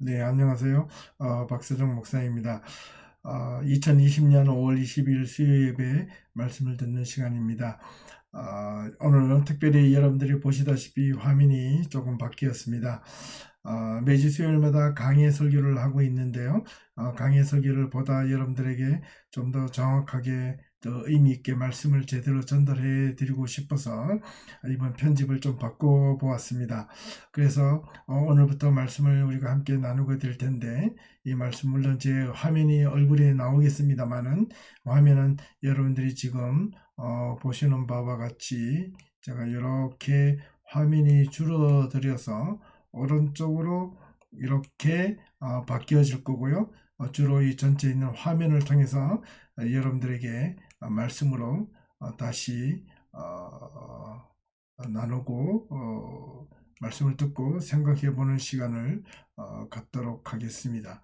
네, 안녕하세요. 박세종 목사입니다. 2020년 5월 20일 수요 예배 말씀을 듣는 시간입니다. 오늘은 특별히 여러분들이 보시다시피 화면이 조금 바뀌었습니다. 매주 수요일마다 강의 설교를 하고 있는데요. 강의 설교를 보다 여러분들에게 좀 더 정확하게 더 의미 있게 말씀을 제대로 전달해 드리고 싶어서 이번 편집을 좀 바꿔 보았습니다. 그래서 오늘부터 말씀을 우리가 함께 나누게 될 텐데, 이 말씀 물론 제 화면이 얼굴에 나오겠습니다만은 화면은 여러분들이 지금 보시는 바와 같이 제가 이렇게 화면이 줄어들어서 오른쪽으로 이렇게 바뀌어질 거고요. 주로 이 전체 있는 화면을 통해서 여러분들에게 말씀으로 다시 나누고 말씀을 듣고 생각해 보는 시간을 갖도록 하겠습니다.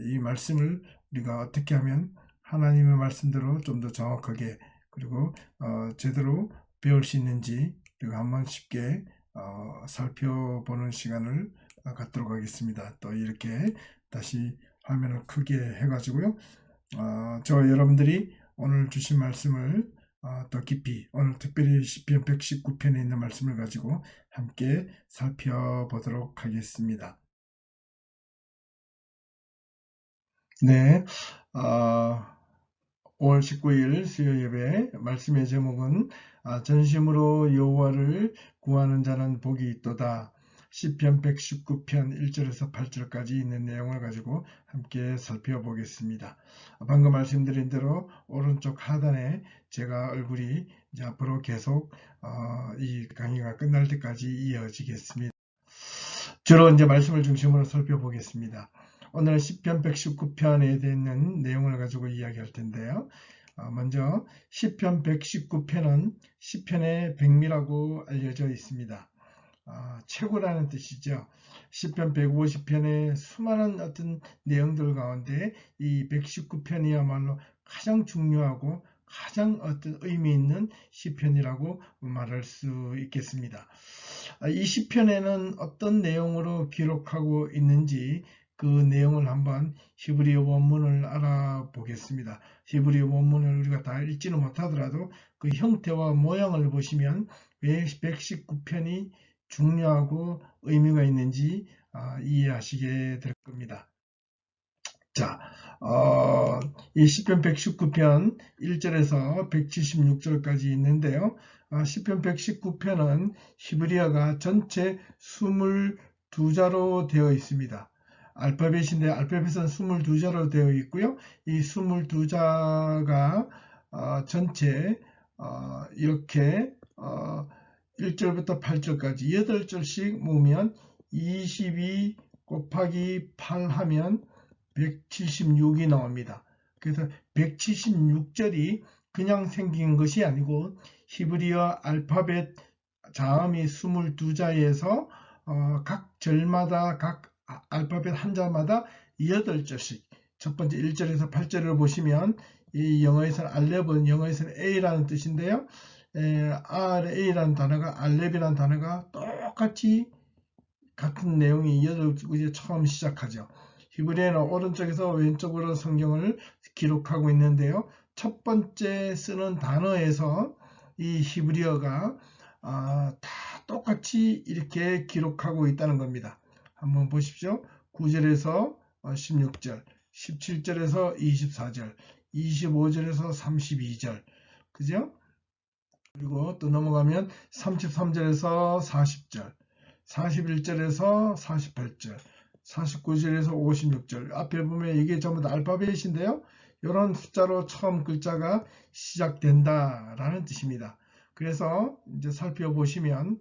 이 말씀을 우리가 어떻게 하면 하나님의 말씀대로 좀 더 정확하게 그리고 제대로 배울 수 있는지 우리가 한번 쉽게 살펴보는 시간을 갖도록 하겠습니다. 또 이렇게 다시 화면을 크게 해가지고요. 저 여러분들이 오늘 주신 말씀을 더 깊이 오늘 특별히 시편 119편에 있는 말씀을 가지고 함께 살펴보도록 하겠습니다. 네, 5월 19일 수요 예배 말씀의 제목은 전심으로 여호와를 구하는 자는 복이 있도다. 시편 119편 1절에서 8절까지 있는 내용을 가지고 함께 살펴보겠습니다. 방금 말씀드린 대로 오른쪽 하단에 제가 얼굴이 이제 앞으로 계속 이 강의가 끝날 때까지 이어지겠습니다. 주로 이제 말씀을 중심으로 살펴보겠습니다. 오늘 시편 119편에 있는 내용을 가지고 이야기할 텐데요. 먼저 시편 119편은 시편의 백미라고 알려져 있습니다. 최고라는 뜻이죠. 시편 150편의 수많은 어떤 내용들 가운데 이 119편이야말로 가장 중요하고 가장 어떤 의미 있는 시편이라고 말할 수 있겠습니다. 이 시편에는 어떤 내용으로 기록하고 있는지 그 내용을 한번 히브리어 원문을 알아보겠습니다. 히브리어 원문을 우리가 다 읽지는 못하더라도 그 형태와 모양을 보시면 왜 119편이 중요하고 의미가 있는지 이해하시게 될 겁니다. 자, 이 시편 119편 1절에서 176절까지 있는데요. 시편 119편은 히브리어가 전체 22자로 되어 있습니다. 알파벳인데 알파벳은 22자로 되어 있고요. 이 22자가 전체 이렇게 1절부터 8절까지 8절씩 모으면 22 곱하기 8 하면 176이 나옵니다. 그래서 176절이 그냥 생긴 것이 아니고 히브리어 알파벳 자음이 22자에서 각 절마다 각 알파벳 한자마다 8절씩 첫 번째 1절에서 8절을 보시면 이 영어에서는 알렙은 영어에서는 A라는 뜻인데요. RA라는 단어가 알렙이라는 단어가 똑같이 같은 내용이 8구제 처음 시작하죠. 히브리어는 오른쪽에서 왼쪽으로 성경을 기록하고 있는데요. 첫 번째 쓰는 단어에서 이 히브리어가 다 똑같이 이렇게 기록하고 있다는 겁니다. 한번 보십시오. 9절에서 16절, 17절에서 24절, 25절에서 32절, 그죠? 그리고 또 넘어가면 33절에서 40절, 41절에서 48절, 49절에서 56절. 앞에 보면 이게 전부 다 알파벳인데요. 이런 숫자로 처음 글자가 시작된다라는 뜻입니다. 그래서 이제 살펴보시면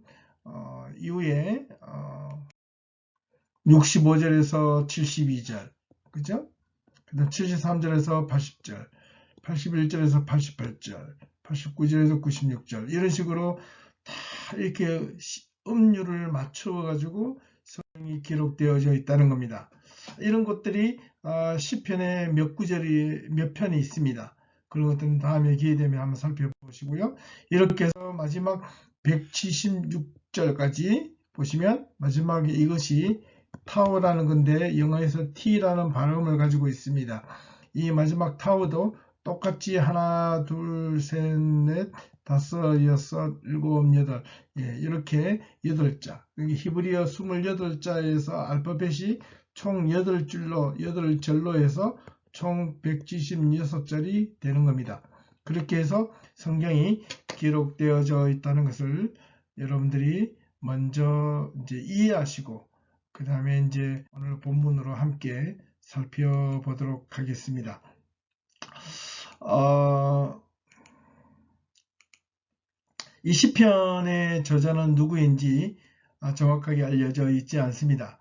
이후에 65절에서 72절, 그죠? 그다음 73절에서 80절, 81절에서 88절, 89절에서 96절 이런 식으로 다 이렇게 음률을 맞춰 가지고 성경이 기록되어져 있다는 겁니다. 이런 것들이 시편에 몇 구절이 몇 편이 있습니다. 그런 것들은 다음에 기회 되면 한번 살펴보시고요. 이렇게 해서 마지막 176절까지 보시면 마지막에 이것이 타워라는 건데 영어에서 T라는 발음을 가지고 있습니다. 이 마지막 타워도 똑같이 하나, 둘, 셋, 넷, 다섯, 여섯, 일곱, 여덟, 이렇게 8자. 히브리어 28자에서 알파벳이 총 8줄로, 8절로 해서 총 176자리 되는 겁니다. 그렇게 해서 성경이 기록되어져 있다는 것을 여러분들이 먼저 이제 이해하시고, 그 다음에 이제 오늘 본문으로 함께 살펴보도록 하겠습니다. 이 시편의 저자는 누구인지 정확하게 알려져 있지 않습니다.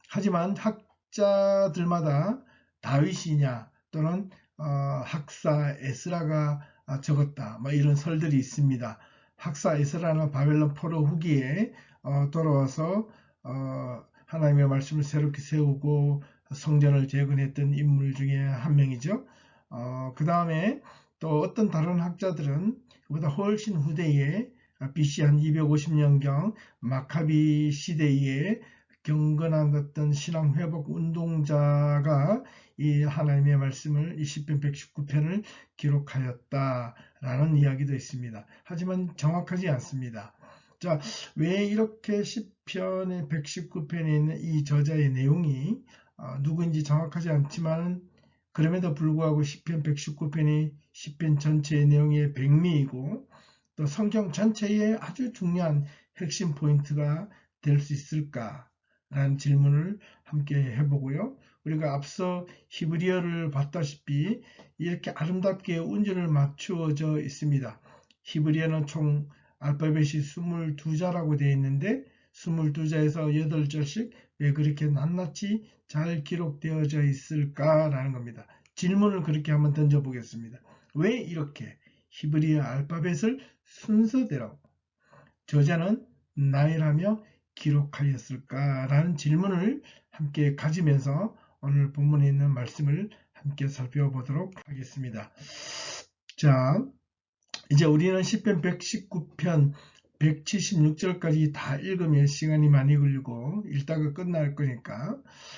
하지만 학자들마다 다윗이냐 또는 학사 에스라가 적었다, 이런 설들이 있습니다. 학사 에스라는 바벨론 포로 후기에 돌아와서 하나님의 말씀을 새롭게 세우고 성전을 재건했던 인물 중에 한 명이죠. 그 다음에 또 어떤 다른 학자들은 그보다 훨씬 후대에 BC 한 250년경 마카비 시대에 경건한 어떤 신앙 회복 운동자가 이 하나님의 말씀을 이 시편 119편을 기록하였다라는 이야기도 있습니다. 하지만 정확하지 않습니다. 자, 왜 이렇게 시편의 119편에 있는 이 저자의 내용이 누구인지 정확하지 않지만 그럼에도 불구하고 시편 119편이 시편 전체의 내용의 백미이고 또 성경 전체의 아주 중요한 핵심 포인트가 될 수 있을까라는 질문을 함께 해보고요. 우리가 앞서 히브리어를 봤다시피 이렇게 아름답게 운율을 맞추어져 있습니다. 히브리어는 총 알파벳이 22자라고 되어 있는데 22자에서 8절씩 왜 그렇게 낱낱이 잘 기록되어져 있을까라는 겁니다. 질문을 그렇게 한번 던져보겠습니다. 왜 이렇게 히브리어 알파벳을 순서대로 저자는 나열하며 기록하였을까라는 질문을 함께 가지면서 오늘 본문에 있는 말씀을 함께 살펴보도록 하겠습니다. 자, 이제 우리는 시편 119편 176절까지 다 읽으면 시간이 많이 걸리고 읽다가 끝날 거니까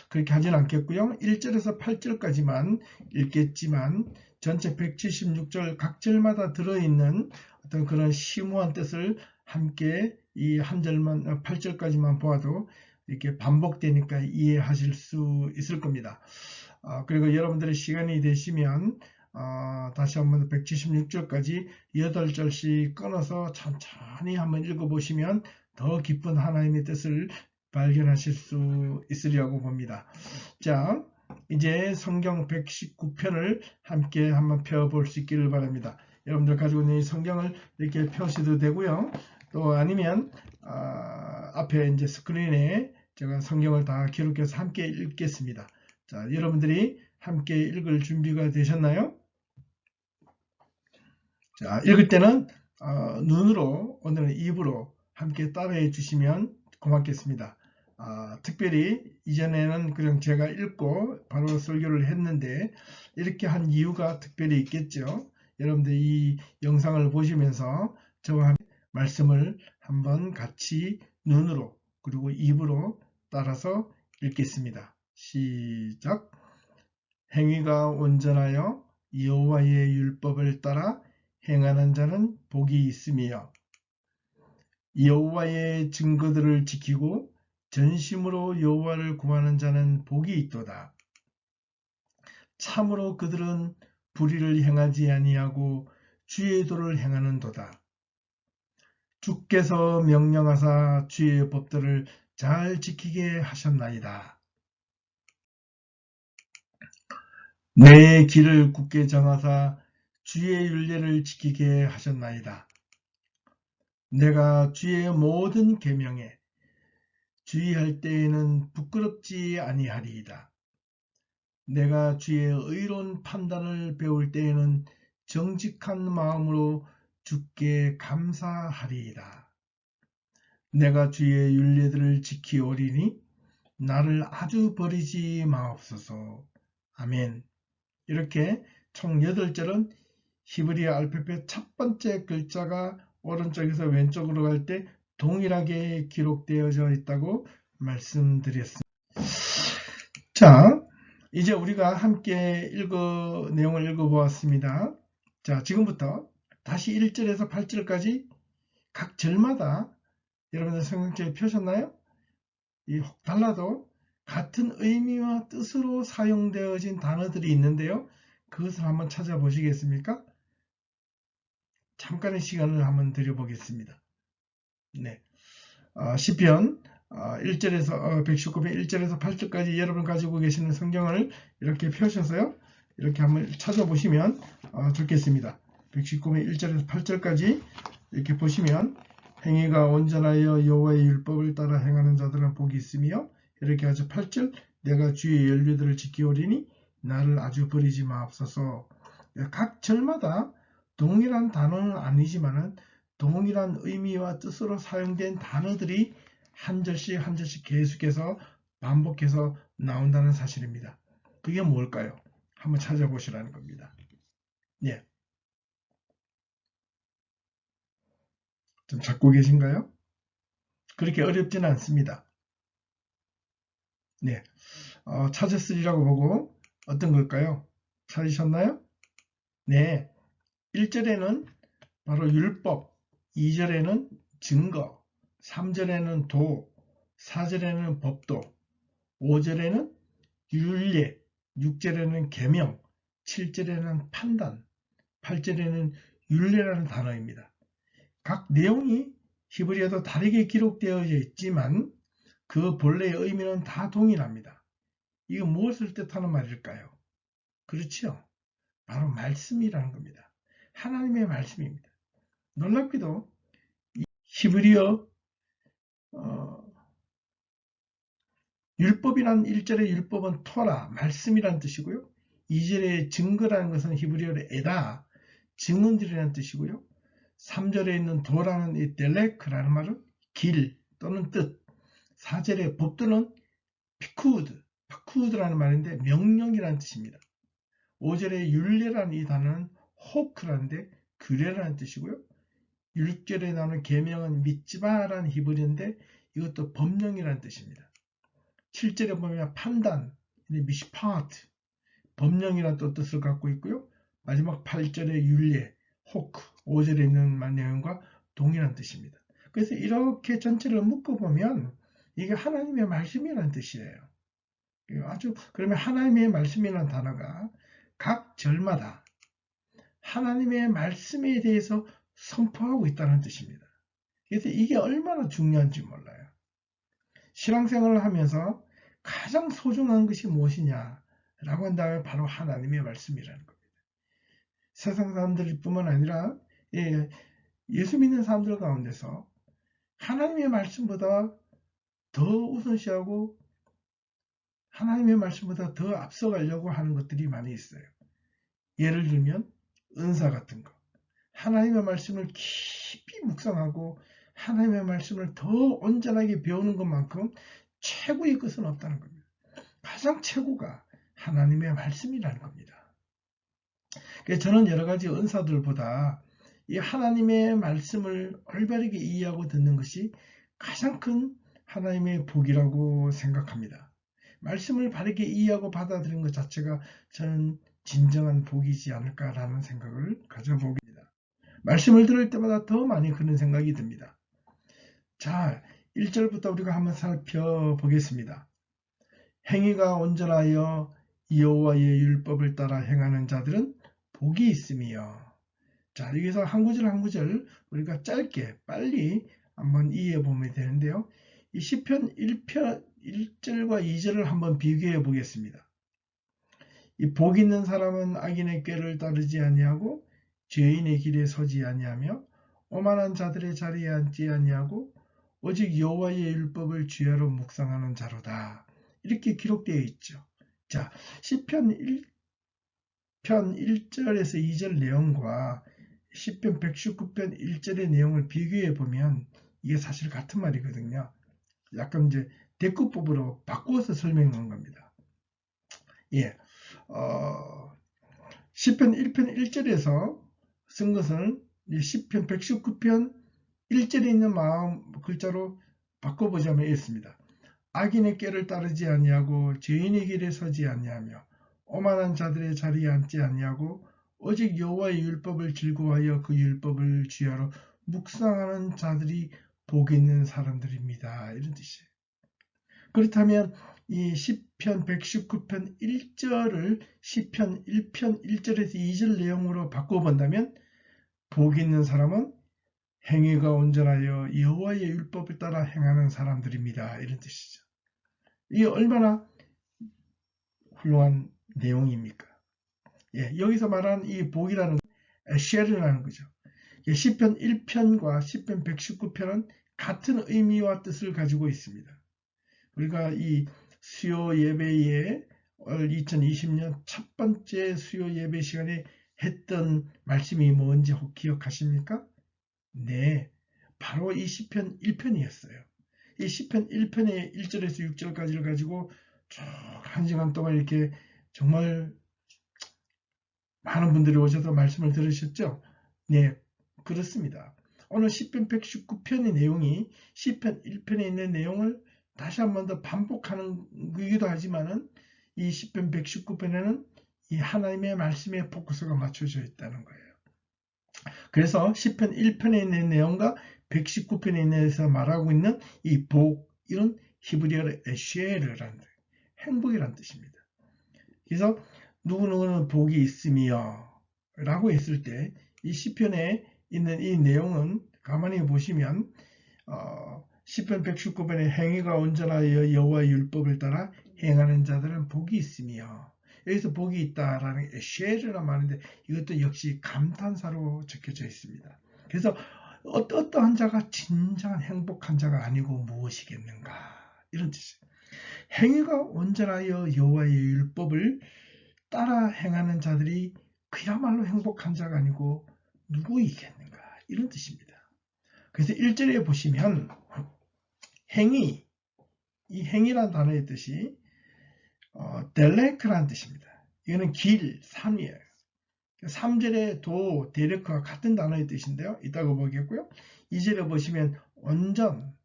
그렇게 하진 않겠고요. 1절에서 8절까지만 읽겠지만 전체 176절 각 절마다 들어있는 어떤 그런 심오한 뜻을 함께 이 한 절만 8절까지만 보아도 이렇게 반복되니까 이해하실 수 있을 겁니다. 그리고 여러분들의 시간이 되시면 다시 한번 176절까지 8절씩 끊어서 천천히 한번 읽어보시면 더 깊은 하나님의 뜻을 발견하실 수 있으리라고 봅니다. 자, 이제 성경 119편을 함께 한번 펴볼 수 있기를 바랍니다. 여러분들 가지고 있는 이 성경을 이렇게 펴셔도 되고요. 또 아니면 앞에 이제 스크린에 제가 성경을 다 기록해서 함께 읽겠습니다. 자, 여러분들이 함께 읽을 준비가 되셨나요? 자, 읽을 때는 눈으로, 오늘은 입으로 함께 따라해 주시면 고맙겠습니다. 특별히 이전에는 그냥 제가 읽고 바로 설교를 했는데 이렇게 한 이유가 특별히 있겠죠. 여러분들 이 영상을 보시면서 저와 함께 말씀을 한번 같이 눈으로 그리고 입으로 따라서 읽겠습니다. 시작. 행위가 온전하여 여호와의 율법을 따라 행하는 자는 복이 있으며 여호와의 증거들을 지키고 전심으로 여호와를 구하는 자는 복이 있도다. 참으로 그들은 불의를 행하지 아니하고 주의 도를 행하는도다. 주께서 명령하사 주의 법들을 잘 지키게 하셨나이다. 내 길을 굳게 정하사 주의 율례를 지키게 하셨나이다. 내가 주의 모든 계명에 주의할 때에는 부끄럽지 아니하리이다. 내가 주의 의로운 판단을 배울 때에는 정직한 마음으로 주께 감사하리이다. 내가 주의 율례들을 지키오리니 나를 아주 버리지 마옵소서. 아멘. 이렇게 총 8절은 히브리어 알파벳 첫 번째 글자가 오른쪽에서 왼쪽으로 갈 때 동일하게 기록되어져 있다고 말씀드렸습니다. 자, 이제 우리가 함께 내용을 읽어보았습니다. 자, 지금부터 다시 1절에서 8절까지 각 절마다 여러분들 성경책에 펴셨나요? 혹 달라도 같은 의미와 뜻으로 사용되어진 단어들이 있는데요. 그것을 한번 찾아보시겠습니까? 잠깐의 시간을 한번 드려보겠습니다. 네. 시편 1절에서 119편 1절에서 8절까지 여러분 가지고 계시는 성경을 이렇게 펴셔서요. 이렇게 한번 찾아보시면 좋겠습니다. 119편 1절에서 8절까지 이렇게 보시면 행위가 온전하여 여호와의 율법을 따라 행하는 자들은 복이 있으며 이렇게 아주 8절 내가 주의 율례들을 지키오리니 나를 아주 버리지 마옵소서. 각 절마다 동일한 단어는 아니지만은 동일한 의미와 뜻으로 사용된 단어들이 한 절씩 한 절씩 계속해서 반복해서 나온다는 사실입니다. 그게 뭘까요? 한번 찾아보시라는 겁니다. 예. 좀 찾고 계신가요? 그렇게 어렵지는 않습니다. 네. 찾았으리라고 보고 어떤 걸까요? 찾으셨나요? 네. 1절에는 바로 율법, 2절에는 증거, 3절에는 도, 4절에는 법도, 5절에는 율례, 6절에는 계명, 7절에는 판단, 8절에는 율례라는 단어입니다. 각 내용이 히브리어도 다르게 기록되어 있지만 그 본래의 의미는 다 동일합니다. 이거 무엇을 뜻하는 말일까요? 그렇죠? 바로 말씀이라는 겁니다. 하나님의 말씀입니다. 놀랍게도 히브리어 율법이란 1절의 율법은 토라, 말씀이란 뜻이고요. 2절의 증거라는 것은 히브리어로 에다, 증언들이라는 뜻이고요. 3절에 있는 도라는 이 델레크라는 말은 길 또는 뜻, 4절의 법도는 파쿠드라는 말인데 명령이라는 뜻입니다. 5절의 율례라는 이 단어는 호크라는데 규례라는 뜻이고요. 6절에 나오는 계명은 미츠바라는 히브리어인데 이것도 법령이라는 뜻입니다. 7절에 보면 판단, 미시파트, 법령이라는 또 뜻을 갖고 있고요. 마지막 8절의 율례, 호크, 5절에 있는 내용과 동일한 뜻입니다. 그래서 이렇게 전체를 묶어보면 이게 하나님의 말씀이라는 뜻이에요. 그러면 하나님의 말씀이라는 단어가 각 절마다 하나님의 말씀에 대해서 선포하고 있다는 뜻입니다. 그래서 이게 얼마나 중요한지 몰라요. 신앙생활을 하면서 가장 소중한 것이 무엇이냐라고 한다면 바로 하나님의 말씀이라는 겁니다. 세상 사람들 뿐만 아니라 예수 믿는 사람들 가운데서 하나님의 말씀보다 더 우선시하고 하나님의 말씀보다 더 앞서가려고 하는 것들이 많이 있어요. 예를 들면 은사 같은 거. 하나님의 말씀을 깊이 묵상하고 하나님의 말씀을 더 온전하게 배우는 것만큼 최고의 것은 없다는 겁니다. 가장 최고가 하나님의 말씀이라는 겁니다. 그래서 저는 여러 가지 은사들보다 이 하나님의 말씀을 올바르게 이해하고 듣는 것이 가장 큰 하나님의 복이라고 생각합니다. 말씀을 바르게 이해하고 받아들이는 것 자체가 저는 진정한 복이지 않을까라는 생각을 가져봅니다. 말씀을 들을 때마다 더 많이 그런 생각이 듭니다. 자, 1절부터 우리가 한번 살펴보겠습니다. 행위가 온전하여 여호와의 율법을 따라 행하는 자들은 복이 있으며. 자, 여기서 한 구절 한 구절 우리가 짧게 빨리 한번 이해해 보면 되는데요. 이 시편 1절과 2절을 한번 비교해 보겠습니다. 이 복 있는 사람은 악인의 꾀를 따르지 아니하고 죄인의 길에 서지 아니하며 오만한 자들의 자리에 앉지 아니하고 오직 여호와의 율법을 주야로 묵상하는 자로다. 이렇게 기록되어 있죠. 자, 시편 1편 1절에서 2절 내용과 시편 119편 1절의 내용을 비교해 보면 이게 사실 같은 말이거든요. 약간 이제 대꾸법으로 바꾸어서 설명한 겁니다. 예, 시편 1편 1절에서 쓴 것은 시편 119편 1절에 있는 글자로 바꿔보자면 이렇습니다. 악인의 꾀를 따르지 아니하고 죄인의 길에 서지 아니하며 오만한 자들의 자리에 앉지 아니하고 오직 여호와의 율법을 즐거워하여 그 율법을 주야로 묵상하는 자들이 복이 있는 사람들입니다. 이런 뜻이에요. 그렇다면 이 시편 119편 1절을 시편 1편 1절에서 2절 내용으로 바꿔본다면 복 있는 사람은 행위가 온전하여 여호와의 율법을 따라 행하는 사람들입니다. 이런 뜻이죠. 이게 얼마나 훌륭한 내용입니까? 예, 여기서 말하는 이 복이라는 쉐르라는 거죠. 시편 1편과 시편 119편은 같은 의미와 뜻을 가지고 있습니다. 우리가 이 수요 예배에 2020년 첫 번째 수요 예배 시간에 했던 말씀이 뭔지 혹 기억하십니까? 네, 바로 이 시편 1편이었어요. 이 시편 1편의 1절에서 6절까지를 가지고 쭉 1시간 동안 이렇게 정말 많은 분들이 오셔서 말씀을 들으셨죠? 네, 그렇습니다. 오늘 시편 119편의 내용이 시편 1편에 있는 내용을 다시 한 번 더 반복하는 거기도 하지만은 이 시편 119편에는 이 하나님의 말씀에 포커스가 맞춰져 있다는 거예요. 그래서 시편 1편에 있는 내용과 119편에 있는 말하고 있는 이 복, 이런 히브리어로 에쉐르라는 행복이라는 뜻입니다. 그래서 누구누구는 복이 있으며 라고 했을 때 이 시편에 있는 이 내용은 가만히 보시면 시편 119편의 행위가 온전하여 여호와의 율법을 따라 행하는 자들은 복이 있으며, 여기서 복이 있다라는 쉐르란 말인데 이것도 역시 감탄사로 적혀져 있습니다. 그래서 어떠한 자가 진정한 행복한 자가 아니고 무엇이겠는가, 이런 뜻이에요. 행위가 온전하여 여호와의 율법을 따라 행하는 자들이 그야말로 행복한 자가 아니고 누구이겠는가, 이런 뜻입니다. 그래서 1절에 보시면 행위, 이 행위란 단어의 뜻이 델레크라는 뜻입니다. 이거는 길, 산이에요. 3절에 도, 데레크와 같은 단어의 뜻인데요. 이따가 보겠고요. 2절에 보시면 온전,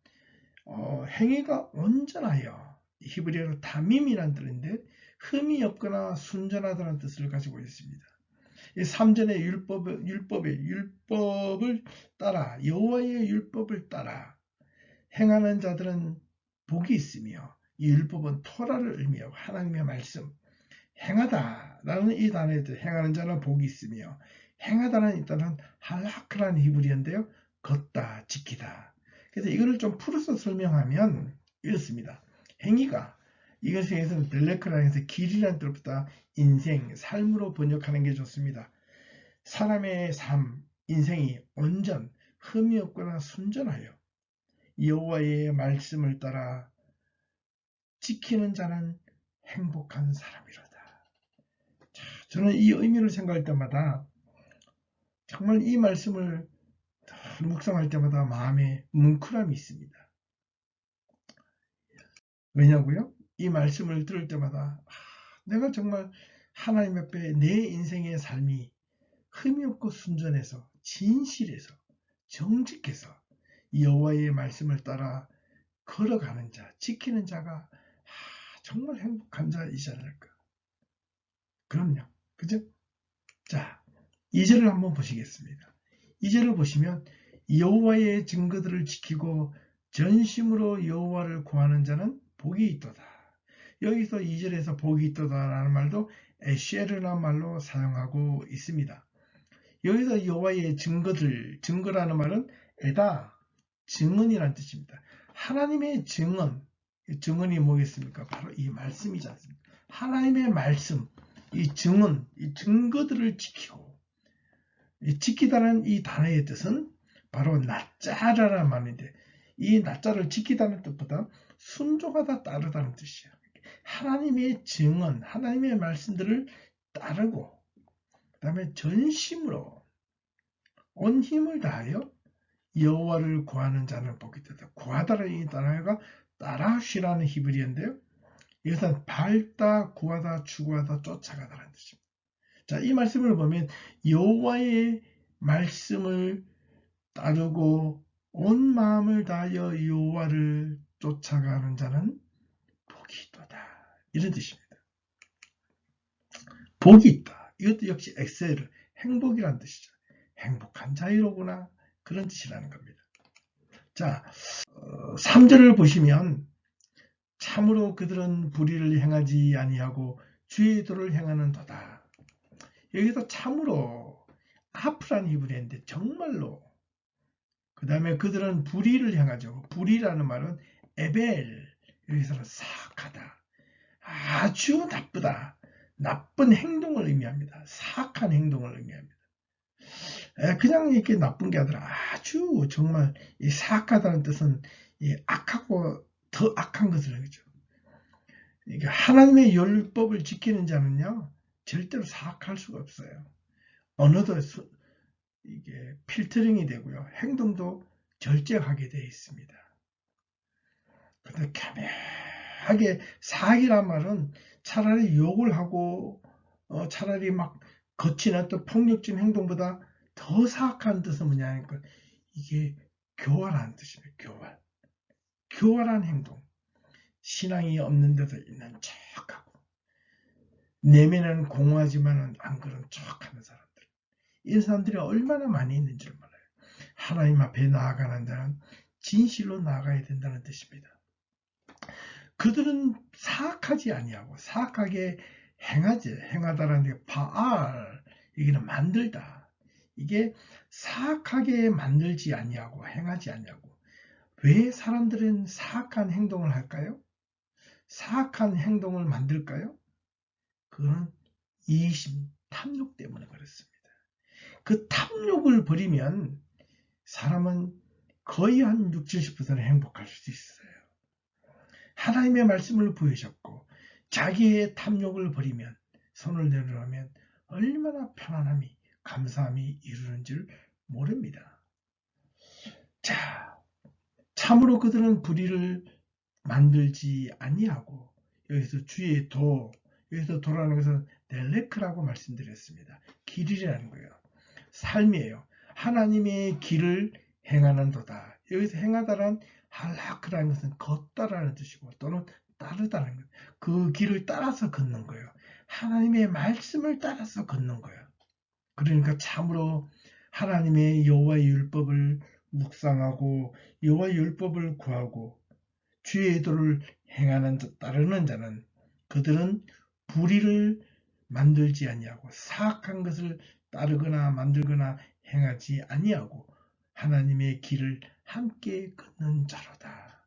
행위가 온전하여, 히브리어로 다밈이라는 뜻인데 흠이 없거나 순전하다는 뜻을 가지고 있습니다. 이 3절의 율법을 따라, 여호와의 율법을 따라 행하는 자들은 복이 있으며, 이 율법은 토라를 의미하고 하나님의 말씀, 행하다라는 이 단어에 행하는 자는 복이 있으며, 행하다는 이 단어는 할라크라는 히브리어인데요, 걷다, 지키다. 그래서 이거를 좀 풀어서 설명하면 이렇습니다. 행위가, 이것에서는 델레크라는 해서 길이라는 뜻보다 인생, 삶으로 번역하는 게 좋습니다. 사람의 삶, 인생이 온전, 흠이 없거나 순전하여 여호와의 말씀을 따라 지키는 자는 행복한 사람이로다. 자, 저는 이 의미를 생각할 때마다 정말 이 말씀을 묵상할 때마다 마음에 뭉클함이 있습니다. 왜냐고요? 이 말씀을 들을 때마다 내가 정말 하나님 앞에 내 인생의 삶이 흠이 없고 순전해서, 진실해서, 정직해서 여호와의 말씀을 따라 걸어가는 자, 지키는 자가 정말 행복한 자이지 않을까. 그럼요. 그죠? 자, 2절을 한번 보시겠습니다. 2절을 보시면 여호와의 증거들을 지키고 전심으로 여호와를 구하는 자는 복이 있도다. 여기서 2절에서 복이 있도다라는 말도 에쉐르라는 말로 사용하고 있습니다. 여기서 여호와의 증거라는 말은 에다, 증언이라는 뜻입니다. 하나님의 증언이 뭐겠습니까? 바로 이 말씀이지 않습니까? 하나님의 말씀, 이 증언, 이 증거들을 지키고, 지키다는 이 단어의 뜻은 바로 낫자라는 말인데, 이 낫자를 지키다는 뜻보다 순종하다, 따르다는 뜻이에요. 하나님의 증언, 하나님의 말씀들을 따르고, 그 다음에 전심으로 온 힘을 다하여 여호와를 구하는 자는 복이 있다. 구하다라는 이 단어가 따라쉬라는 히브리어인데요, 이것은 밟다, 구하다, 추구하다, 쫓아가다라는 뜻입니다. 자, 이 말씀을 보면 여호와의 말씀을 따르고 온 마음을 다하여 여호와를 쫓아가는 자는 이런 뜻입니다. 복이 있다. 이것도 역시 엑셀, 행복이란 뜻이죠. 행복한 자유로구나. 그런 뜻이라는 겁니다. 자, 3절을 보시면 참으로 그들은 불의를 행하지 아니하고 주의 도를 행하는 도다. 여기서 참으로 하프라는 히브리어인데 정말로, 그 다음에 그들은 불의를 행하죠. 불의라는 말은 에벨, 여기서는 사악하다, 아주 나쁘다, 나쁜 행동을 의미합니다. 사악한 행동을 의미합니다. 그냥 이렇게 나쁜 게 아니라 아주 정말 이 사악하다는 뜻은 이 악하고 더 악한 것을 하죠. 하나님의 율법을 지키는 자는요 절대로 사악할 수가 없어요. 언어도 이게 필터링이 되고요, 행동도 절제하게 되어 있습니다. 그런데 겸하게 사악이란 말은 차라리 욕을 하고 차라리 막 거친 어떤 폭력적인 행동보다 더 사악한 뜻은 뭐냐니까 이게 교활한 뜻입니다. 교활한 행동. 신앙이 없는 데도 있는 척하고 내면은 공허하지만은 안 그런 척하는 사람들. 이런 사람들이 얼마나 많이 있는 줄 몰라요. 하나님 앞에 나아가는 자는 진실로 나아가야 된다는 뜻입니다. 그들은 사악하지 아니하고 사악하게 행하다라는 게 바알, 여기는 만들다. 이게 사악하게 만들지 아니하고 행하지 아니하고. 왜 사람들은 사악한 행동을 할까요? 사악한 행동을 만들까요? 그건 이심, 탐욕 때문에 그렇습니다. 그 탐욕을 버리면 사람은 거의 한 60, 70%는 행복할 수 있어요. 하나님의 말씀을 보이셨고 자기의 탐욕을 버리면, 손을 내려놓으면 얼마나 편안함이, 감사함이 이루는 줄 모릅니다. 자, 참으로 그들은 불의를 만들지 아니하고, 여기서 주의 도, 여기서 도라는 것은 델레크라고 말씀드렸습니다. 길이라는 거예요. 삶이에요. 하나님의 길을 행하는 도다. 여기서 행하다란 할라크라는 것은 걷다라는 뜻이고 또는 따르다는 것. 그 길을 따라서 걷는 거예요. 하나님의 말씀을 따라서 걷는 거예요. 그러니까 참으로 하나님의 여호와의 율법을 묵상하고 여호와의 율법을 구하고 주의 도를 행하는 따르는 자는 그들은 불의를 만들지 아니하고 사악한 것을 따르거나 만들거나 행하지 아니하고 하나님의 길을 함께 걷는 자로다.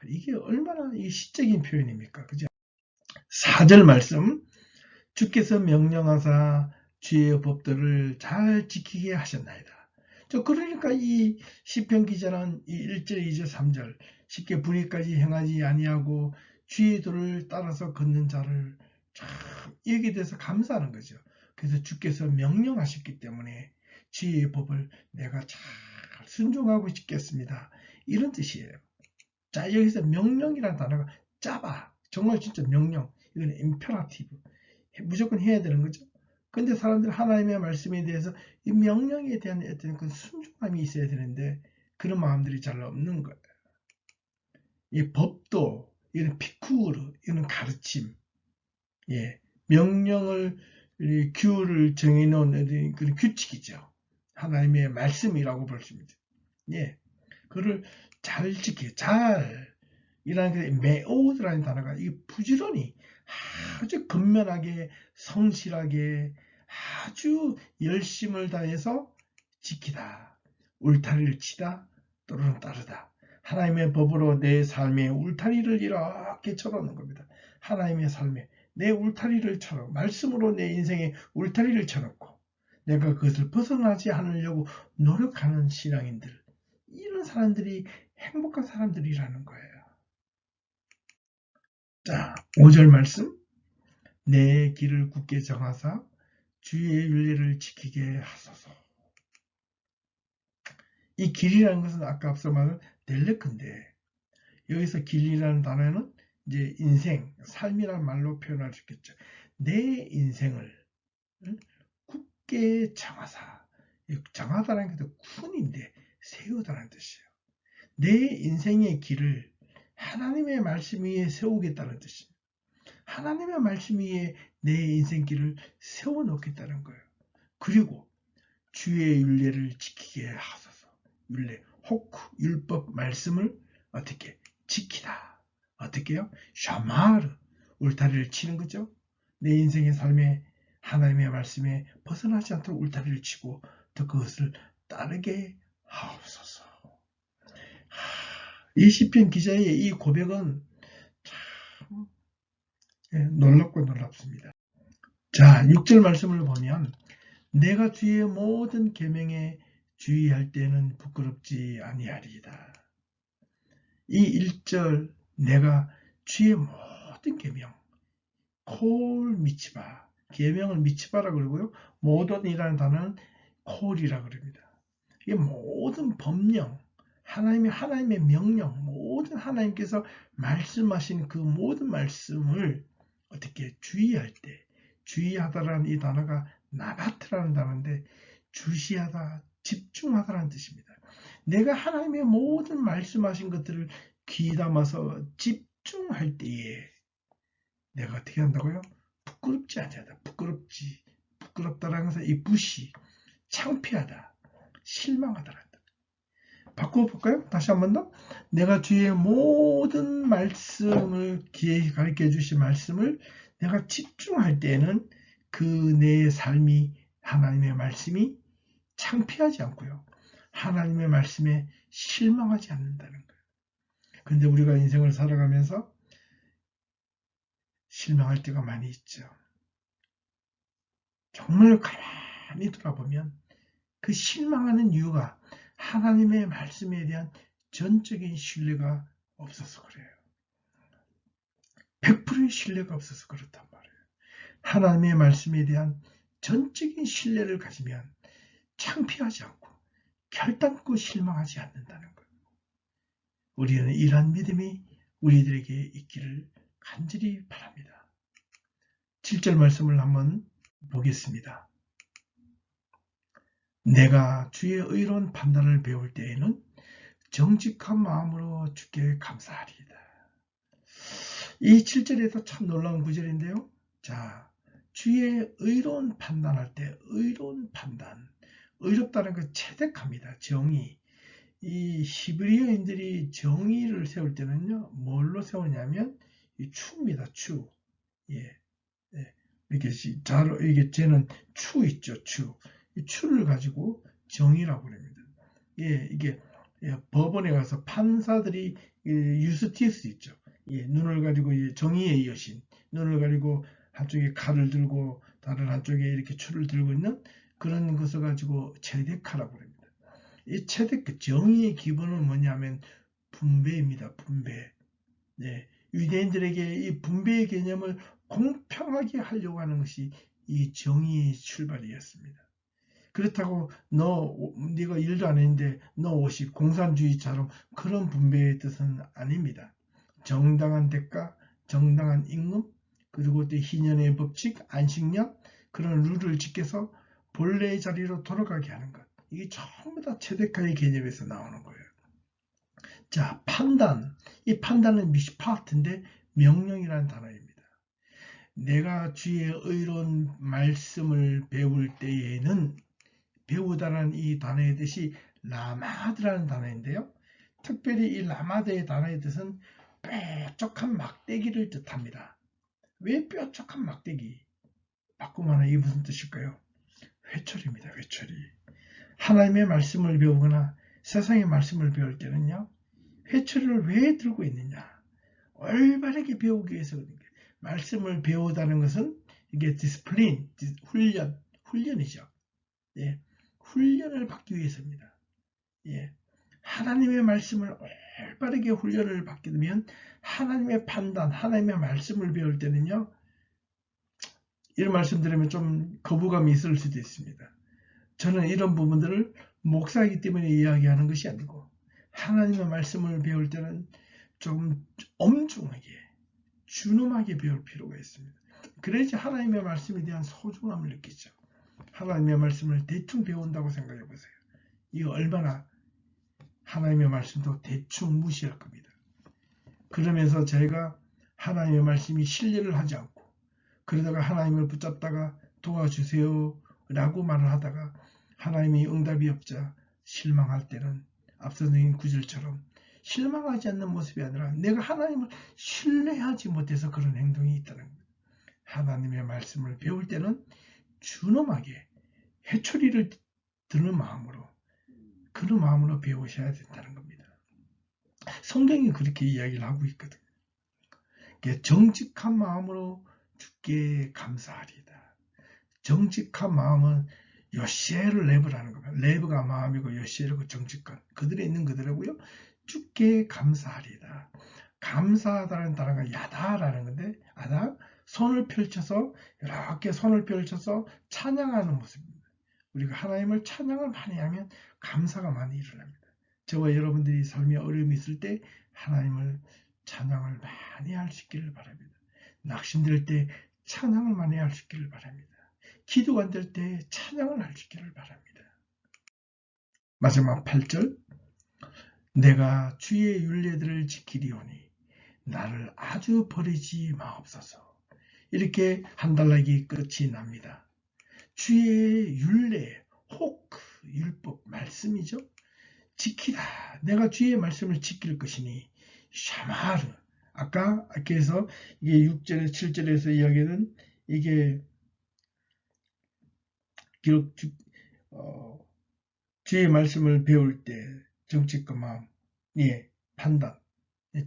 이게 얼마나 이 시적인 표현입니까? 그죠? 4절 말씀, 주께서 명령하사 주의 법들을 잘 지키게 하셨나이다. 그러니까 이 시편 기자는 이 1절, 2절, 3절 쉽게 불의까지 행하지 아니하고 주의 도를 따라서 걷는 자를 참 여기에 대해서 감사하는 거죠. 그래서 주께서 명령하셨기 때문에 주의 법을 내가 잘 순종하고 싶겠습니다. 이런 뜻이에요. 자, 여기서 명령이라는 단어가 짜봐. 정말 진짜 명령. 이건 임페라티브. 무조건 해야 되는 거죠. 근데 사람들 하나님의 말씀에 대해서 이 명령에 대한 어떤 그 순종함이 있어야 되는데 그런 마음들이 잘 없는 거예요. 이 법도 이건 피쿠르, 이건 가르침, 예, 명령을 규를 정해놓은 그런 규칙이죠. 하나님의 말씀이라고 볼 수 있습니다. 예, 그를 잘 지켜, 잘 이라는 그 메오드라는 단어가 이 부지런히 아주 근면하게 성실하게 아주 열심을 다해서 지키다, 울타리를 치다, 또는 따르다. 하나님의 법으로 내 삶의 울타리를 이렇게 쳐놓는 겁니다. 하나님의 삶에 내 울타리를 쳐놓고, 말씀으로 내 인생에 울타리를 쳐놓고 내가 그것을 벗어나지 않으려고 노력하는 신앙인들, 이런 사람들이 행복한 사람들이라는 거예요. 자, 5절 말씀, 내 길을 굳게 정하사 주의 윤리를 지키게 하소서. 이 길이라는 것은 아까 앞서 말한 델레크인데, 여기서 길이라는 단어는 이제 인생, 삶이라는 말로 표현할 수 있겠죠. 내 인생을 굳게 정하사. 정하다라는 게 쿤인데 세우다라는 뜻이에요. 내 인생의 길을 하나님의 말씀 위에 세우겠다는 뜻이에요. 하나님의 말씀 위에 내 인생길을 세워놓겠다는 거예요. 그리고 주의 율례를 지키게 하소서. 율례, 호크, 율법, 말씀을 어떻게 지키다. 어떻게 해요? 샤마르, 울타리를 치는 거죠. 내 인생의 삶에 하나님의 말씀에 벗어나지 않도록 울타리를 치고 또 그것을 따르게 하옵소서. 이 시편 기자의 이 고백은 참 놀랍고 놀랍습니다. 자, 6절 말씀을 보면 내가 주의 모든 계명에 주의할 때는 부끄럽지 아니하리이다. 이 1절 내가 주의 모든 계명, 콜 미치바, 계명을 미치바라 그러고요. 모든이라는 단어는 콜이라 그럽니다. 이게 모든 법령, 하나님의 명령, 모든 하나님께서 말씀하신 그 모든 말씀을 어떻게 주의할 때, 주의하다라는 이 단어가 나바트라는 단어인데 주시하다, 집중하다라는 뜻입니다. 내가 하나님의 모든 말씀하신 것들을 귀담아서 집중할 때에 내가 어떻게 한다고요? 부끄럽지 아니하다. 부끄럽다라는 것은 이 부시, 창피하다, 실망하다라. 바꿔볼까요? 다시 한 번 더. 내가 주의 모든 말씀을 가르쳐 주신 말씀을 내가 집중할 때에는 그 내 삶이 하나님의 말씀이 창피하지 않고요. 하나님의 말씀에 실망하지 않는다는 거예요. 그런데 우리가 인생을 살아가면서 실망할 때가 많이 있죠. 정말 가만히 돌아보면 그 실망하는 이유가 하나님의 말씀에 대한 전적인 신뢰가 없어서 그래요. 100%의 신뢰가 없어서 그렇단 말이에요. 하나님의 말씀에 대한 전적인 신뢰를 가지면 창피하지 않고 결단코 실망하지 않는다는 거예요. 우리는 이러한 믿음이 우리들에게 있기를 간절히 바랍니다. 7절 말씀을 한번 보겠습니다. 내가 주의 의로운 판단을 배울 때에는 정직한 마음으로 주께 감사하리이다. 이 7절에도 참 놀라운 구절인데요. 자, 주의 의로운 판단할 때 의로운 판단, 의롭다는 건 체득합니다. 정의. 이 히브리어인들이 정의를 세울 때는요, 뭘로 세우냐면 이 추입니다. 추. 예, 예. 이렇게 이게 쟤는 추 있죠. 추. 이 추를 가지고 정의라고 그럽니다. 예, 이게 법원에 가서 판사들이 유스티스 있죠. 예, 눈을 가지고 정의의 여신, 눈을 가지고 한쪽에 칼을 들고 다른 한쪽에 이렇게 추를 들고 있는 그런 것을 가지고 체데카라고 합니다. 이 체데카 정의의 기본은 뭐냐면 분배입니다. 분배. 네, 유대인들에게 이 분배의 개념을 공평하게 하려고 하는 것이 이 정의의 출발이었습니다. 그렇다고 네가 일도 안 했는데 너 50, 공산주의처럼 그런 분배의 뜻은 아닙니다. 정당한 대가, 정당한 임금, 그리고 또 희년의 법칙, 안식년, 그런 룰을 지켜서 본래의 자리로 돌아가게 하는 것. 이게 전부 다 체데카의 개념에서 나오는 거예요. 자, 판단. 이 판단은 미시파트인데 명령이라는 단어입니다. 내가 주의 의로운 말씀을 배울 때에는 배우다라는 이 단어의 뜻이 라마드라는 단어인데요. 특별히 이 라마드의 단어의 뜻은 뾰족한 막대기를 뜻합니다. 왜 뾰족한 막대기? 바꾸면 이게 무슨 뜻일까요? 회초리입니다. 회초리. 하나님의 말씀을 배우거나 세상의 말씀을 배울 때는요. 회초리를 왜 들고 있느냐? 올바르게 배우기 위해서거든요. 말씀을 배우다는 것은 이게 디스플린, 훈련이죠. 예, 훈련을 받기 위해서입니다. 예, 하나님의 말씀을 올바르게 훈련을 받게 되면 하나님의 판단, 하나님의 말씀을 배울 때는요. 이런 말씀 드리면 좀 거부감이 있을 수도 있습니다. 저는 이런 부분들을 목사이기 때문에 이야기하는 것이 아니고 하나님의 말씀을 배울 때는 좀 엄중하게, 준엄하게 배울 필요가 있습니다. 그래야지 하나님의 말씀에 대한 소중함을 느끼죠. 하나님의 말씀을 대충 배운다고 생각해 보세요. 이거 얼마나 하나님의 말씀도 대충 무시할 겁니다. 그러면서 제가 하나님의 말씀이 신뢰를 하지 않고 그러다가 하나님을 붙잡다가 도와주세요 라고 말을 하다가 하나님이 응답이 없자 실망할 때는 앞서는 구절처럼 실망하지 않는 모습이 아니라 내가 하나님을 신뢰하지 못해서 그런 행동이 있다는 거예요. 하나님의 말씀을 배울 때는 준엄하게 회초리를 드는 마음으로 그런 마음으로 배우셔야 된다는 겁니다. 성경이 그렇게 이야기를 하고 있거든요. 정직한 마음으로 주께 감사하리이다. 정직한 마음은 요시엘을 레브라는 겁니다. 레브가 마음이고 요시엘이고 정직한 그들에 있는 그들이고요. 주께 감사하리이다. 감사하다는 단어가 야다라는 건데 야다 손을 펼쳐서 이렇게 손을 펼쳐서 찬양하는 모습입니다. 우리가 하나님을 찬양을 많이 하면 감사가 많이 일어납니다. 저와 여러분들이 삶에 어려움이 있을 때 하나님을 찬양을 많이 할 수 있기를 바랍니다. 낙심될 때 찬양을 많이 할 수 있기를 바랍니다. 기도가 안 될 때 찬양을 할 수 있기를 바랍니다. 마지막 8절 내가 주의 율례들을 지키리오니 나를 아주 버리지 마옵소서. 이렇게 한 단락이 끝이 납니다. 주의 율례, 혹, 율법, 말씀이죠. 지키라. 내가 주의 말씀을 지킬 것이니 샤마르. 아까에서 이게 6절에 7절에서 이야기는 이게 기록 주의 말씀을 배울 때 정직과 마음, 예, 판단,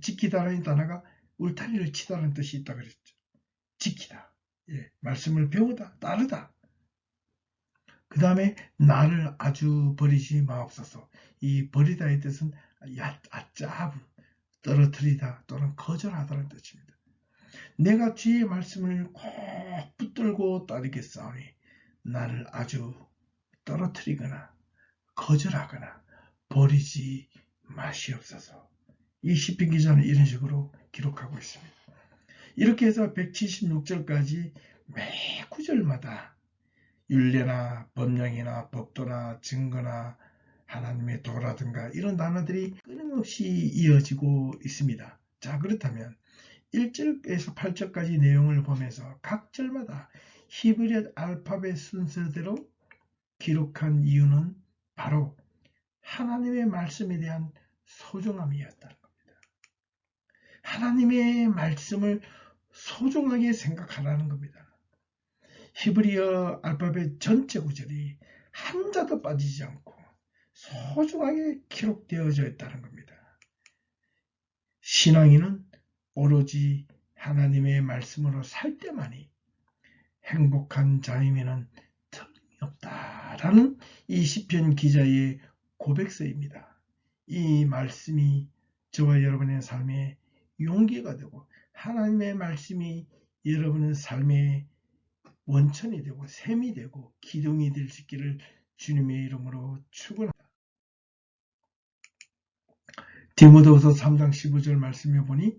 지키다라는 단어가 울타리를 치다라는 뜻이 있다 그랬죠. 지키다, 예, 말씀을 배우다, 따르다. 그 다음에 나를 아주 버리지 마옵소서. 이 버리다의 뜻은 아짜브, 떨어뜨리다 또는 거절하다는 뜻입니다. 내가 주의 말씀을 꼭 붙들고 따르겠사오니 나를 아주 떨어뜨리거나 거절하거나 버리지 마시옵소서. 이 시편 기자는 이런 식으로 기록하고 있습니다. 이렇게 해서 176절까지 매 구절마다 율례나 법령이나 법도나 증거나 하나님의 도라든가 이런 단어들이 끊임없이 이어지고 있습니다. 자, 그렇다면 1절에서 8절까지 내용을 보면서 각 절마다 히브리 알파벳 순서대로 기록한 이유는 바로 하나님의 말씀에 대한 소중함이었다는 겁니다. 하나님의 말씀을 소중하게 생각하라는 겁니다. 히브리어 알파벳 전체 구절이 한자도 빠지지 않고 소중하게 기록되어져 있다는 겁니다. 신앙인은 오로지 하나님의 말씀으로 살 때만이 행복한 자임에는 틀림이 없다라는 이 시편 기자의 고백서입니다. 이 말씀이 저와 여러분의 삶에 용기가 되고 하나님의 말씀이 여러분의 삶에 원천이 되고 샘이 되고 기둥이 될 수 있기를 주님의 이름으로 축원합니다. 디모데후서 3장 15절 말씀해 보니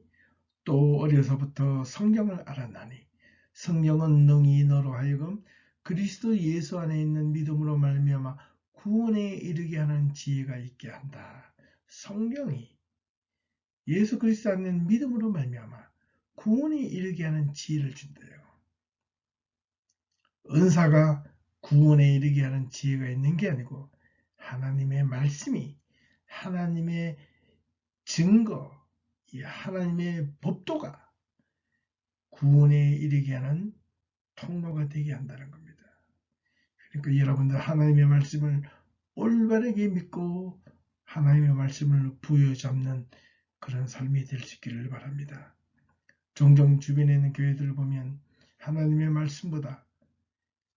또 어려서부터 성경을 알았나니 성경은 능히 너로 하여금 그리스도 예수 안에 있는 믿음으로 말미암아 구원에 이르게 하는 지혜가 있게 한다. 성경이 예수 그리스도 안에 있는 믿음으로 말미암아 구원에 이르게 하는 지혜를 준대요. 은사가 구원에 이르게 하는 지혜가 있는 게 아니고 하나님의 말씀이 하나님의 증거, 하나님의 법도가 구원에 이르게 하는 통로가 되게 한다는 겁니다. 그러니까 여러분들 하나님의 말씀을 올바르게 믿고 하나님의 말씀을 부여잡는 그런 삶이 될 수 있기를 바랍니다. 종종 주변에 있는 교회들을 보면 하나님의 말씀보다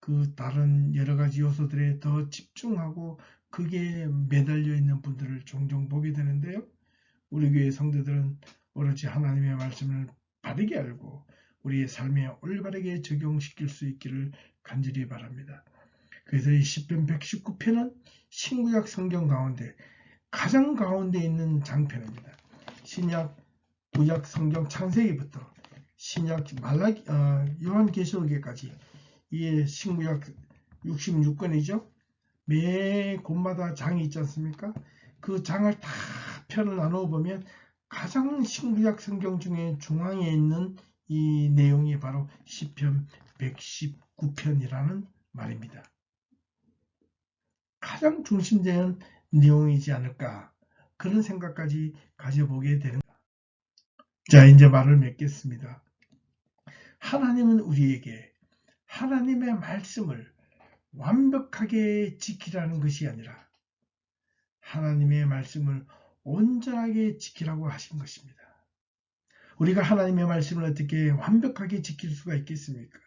그 다른 여러 가지 요소들에 더 집중하고 그게 매달려 있는 분들을 종종 보게 되는데요. 우리 교회 성도들은 오로지 하나님의 말씀을 바르게 알고 우리의 삶에 올바르게 적용시킬 수 있기를 간절히 바랍니다. 그래서 이 시편 119편은 신구약 성경 가운데 가장 가운데 있는 장편입니다. 신약, 구약 성경 창세기부터 신약 요한계시록에까지 이게 신구약 66권이죠. 매 곳마다 장이 있지 않습니까? 그 장을 다 편을 나누어 보면 가장 신구약 성경 중에 중앙에 있는 이 내용이 바로 시편 119편이라는 말입니다. 가장 중심되는 내용이지 않을까, 그런 생각까지 가져보게 되는. 자, 이제 말을 맺겠습니다. 하나님은 우리에게 하나님의 말씀을 완벽하게 지키라는 것이 아니라 하나님의 말씀을 온전하게 지키라고 하신 것입니다. 우리가 하나님의 말씀을 어떻게 완벽하게 지킬 수가 있겠습니까?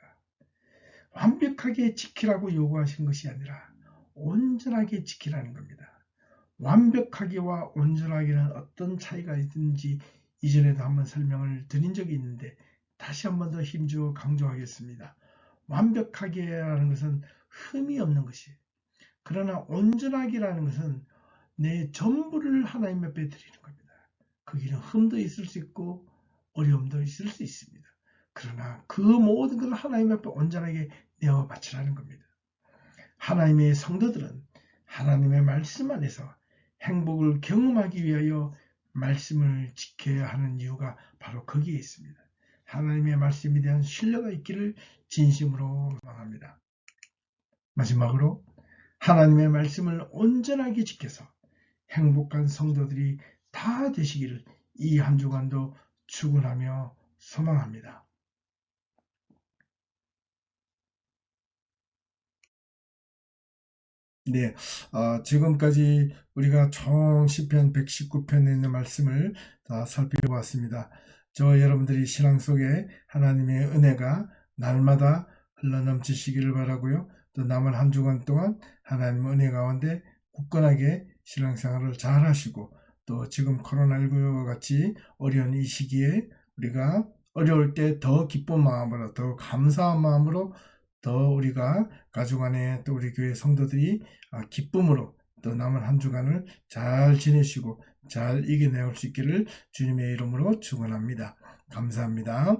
완벽하게 지키라고 요구하신 것이 아니라 온전하게 지키라는 겁니다. 완벽하게와 온전하게는 어떤 차이가 있는지 이전에도 한번 설명을 드린 적이 있는데 다시 한번 더 힘주어 강조하겠습니다. 완벽하게라는 것은 흠이 없는 것이에요. 그러나 온전하게라는 것은 내 전부를 하나님 앞에 드리는 겁니다. 거기는 흠도 있을 수 있고 어려움도 있을 수 있습니다. 그러나 그 모든 것을 하나님 앞에 온전하게 내어 바치라는 겁니다. 하나님의 성도들은 하나님의 말씀 안에서 행복을 경험하기 위하여 말씀을 지켜야 하는 이유가 바로 거기에 있습니다. 하나님의 말씀에 대한 신뢰가 있기를 진심으로 소망합니다. 마지막으로 하나님의 말씀을 온전하게 지켜서 행복한 성도들이 다 되시기를 이 한 주간도 축원하며 소망합니다. 네, 지금까지 우리가 총 시편 119편에 있는 말씀을 다 살펴보았습니다. 저 여러분들이 신앙 속에 하나님의 은혜가 날마다 흘러넘치시기를 바라고요. 또 남은 한 주간 동안 하나님의 은혜 가운데 굳건하게 신앙생활을 잘 하시고 또 지금 코로나19와 같이 어려운 이 시기에 우리가 어려울 때 더 기쁜 마음으로 더 감사한 마음으로 더 우리가 가족 안에 또 우리 교회 성도들이 기쁨으로 또 남은 한 주간을 잘 지내시고 잘 이겨내올 수 있기를 주님의 이름으로 축원합니다. 감사합니다.